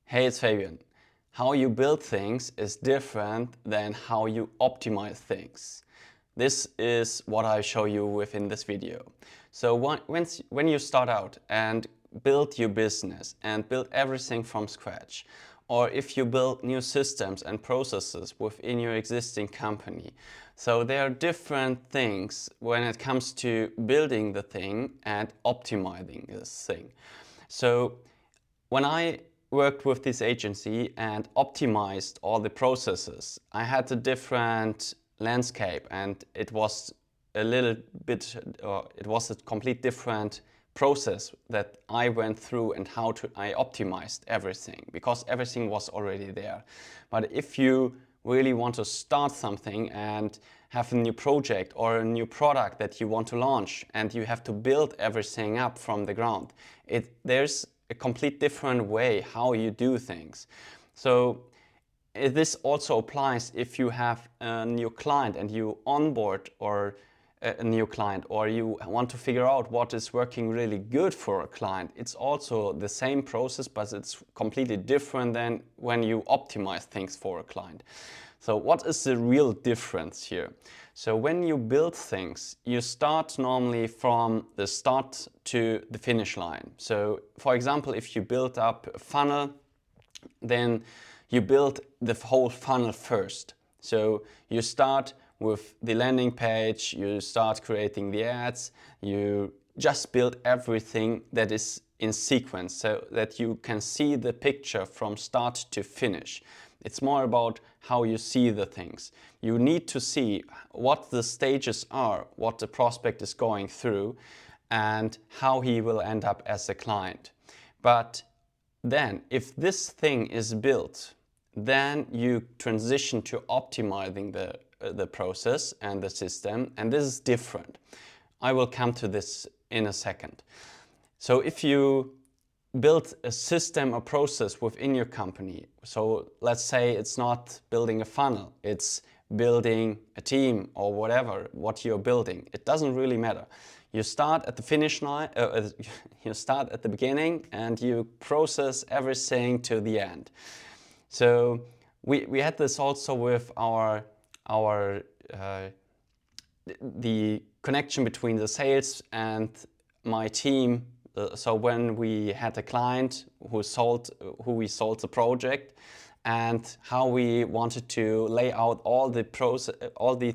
Hey, it's Fabian. How you build things is different than how you optimize things. This is what I show you within this video. So when you start out and build your business and build everything from scratch, or if you build new systems and processes within your existing company, so there are different things when it comes to building the thing and optimizing this thing. So when I worked with this agency and optimized all the processes, I had a different landscape, and it was a little bit, it was a complete different process that I went through and I optimized everything, because everything was already there. But if you really want to start something and have a new project or a new product that you want to launch, and you have to build everything up from the ground, there's a complete different way how you do things. So this also applies if you have a new client and you onboard or a new client, or you want to figure out what is working really good for a client. It's also the same process, but it's completely different than when you optimize things for a client. So what is the real difference here? So when you build things, you start normally from the start to the finish line. So for example, if you build up a funnel, then you build the whole funnel first. So you start with the landing page, you start creating the ads, you just build everything that is in sequence so that you can see the picture from start to finish. It's more about how you see the things. You need to see what the stages are, what the prospect is going through, and how he will end up as a client. But then, if this thing is built, then you transition to optimizing the process and the system, and this is different. I will come to this in a second. So if you build a system or process within your company, so let's say it's not building a funnel, it's building a team or whatever, what you're building, it doesn't really matter. You start at the finish line, you start at the beginning and you process everything to the end. So we had this also with the connection between the sales and my team. So when we had a client who we sold the project, and how we wanted to lay out all the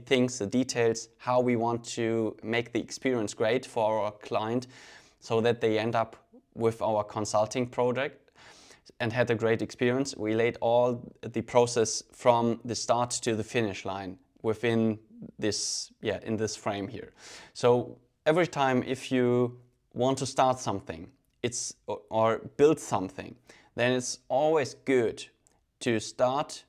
things, the details, how we want to make the experience great for our client, so that they end up with our consulting project and had a great experience. We laid all the process from the start to the finish line within this, in this frame here. So every time if you want to start something, or build something, then it's always good to start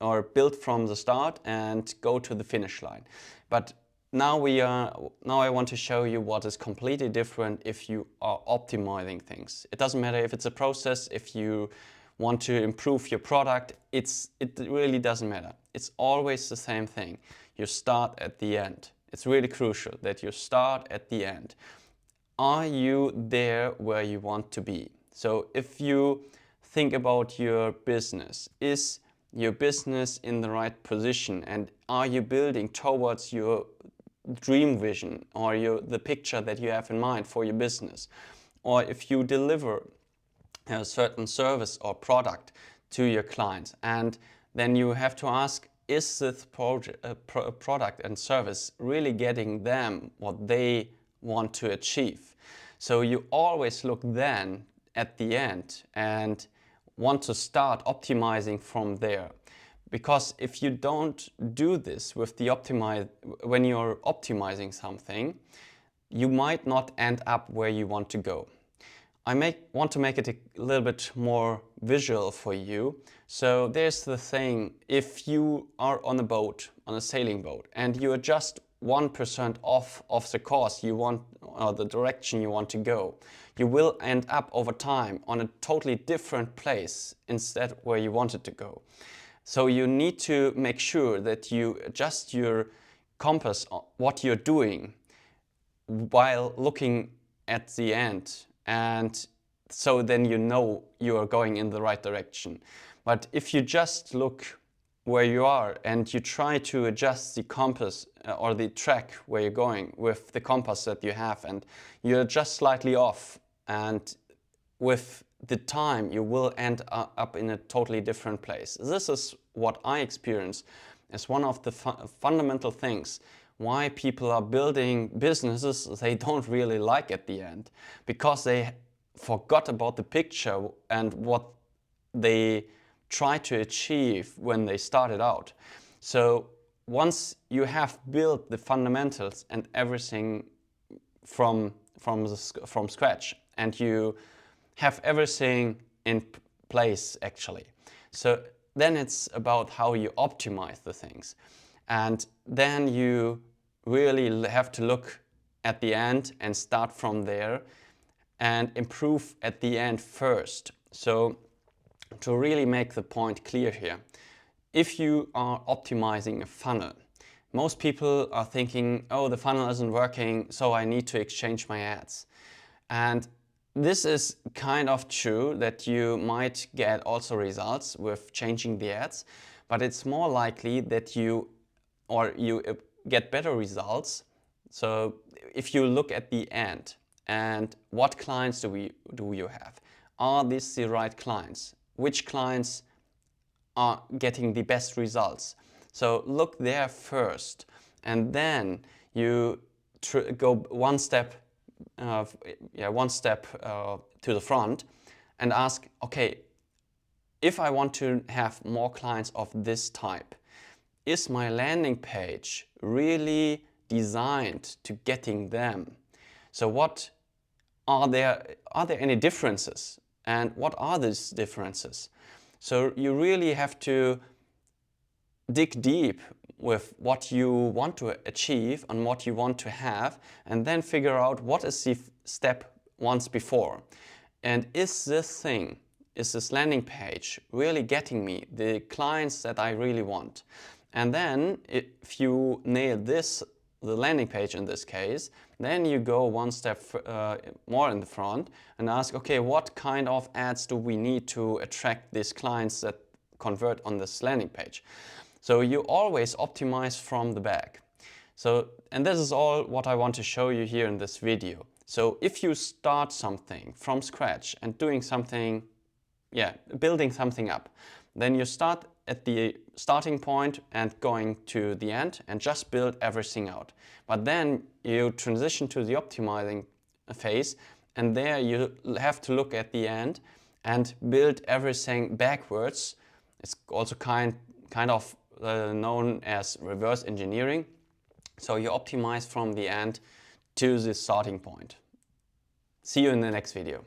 or build from the start and go to the finish line. But now I want to show you what is completely different if you are optimizing things. It doesn't matter if it's a process, if you want to improve your product, it really doesn't matter. It's always the same thing. You start at the end. It's really crucial that you start at the end. Are you there where you want to be? So if you think about your business, is your business in the right position, and are you building towards your dream vision or the picture that you have in mind for your business? Or if you deliver a certain service or product to your clients, and then you have to ask, is this product and service really getting them what they want to achieve? So you always look then at the end and want to start optimizing from there. Because if you don't do this with when you're optimizing something, you might not end up where you want to go. I want to make it a little bit more visual for you. So there's the thing, if you are on a boat, on a sailing boat, and you are just 1% off of the course you want, or the direction you want to go, you will end up over time on a totally different place instead where you wanted to go. So you need to make sure that you adjust your compass on what you're doing while looking at the end, and so then you know you are going in the right direction. But if you just look where you are and you try to adjust the compass or the track where you're going with the compass that you have, and you're just slightly off, and with the time you will end up in a totally different place. This is what I experience as one of the fundamental things why people are building businesses they don't really like at the end, because they forgot about the picture and what they tried to achieve when they started out. So once you have built the fundamentals and everything from scratch, and you have everything in place actually, so then it's about how you optimize the things, and then you really have to look at the end and start from there and improve at the end first. So to really make the point clear here, if you are optimizing a funnel, most people are thinking, oh, the funnel isn't working, so I need to exchange my ads. And this is kind of true that you might get also results with changing the ads, but it's more likely that you get better results. So if you look at the end and what clients do you have? Are these the right clients? Which clients are getting the best results? So look there first, and then you go one step to the front and ask, okay, if I want to have more clients of this type, is my landing page really designed to getting them? So what are there any differences, and what are these differences? So you really have to dig deep with what you want to achieve and what you want to have, and then figure out what is the step once before. And is this landing page really getting me the clients that I really want? And then if you nail this, the landing page in this case, then you go one step more in the front and ask, okay, what kind of ads do we need to attract these clients that convert on this landing page? So you always optimize from the back. So, and this is all what I want to show you here in this video. So if you start something from scratch and doing something, building something up, then you start at the starting point and going to the end and just build everything out. But then you transition to the optimizing phase, and there you have to look at the end and build everything backwards. It's also kind of known as reverse engineering. So you optimize from the end to the starting point. See you in the next video.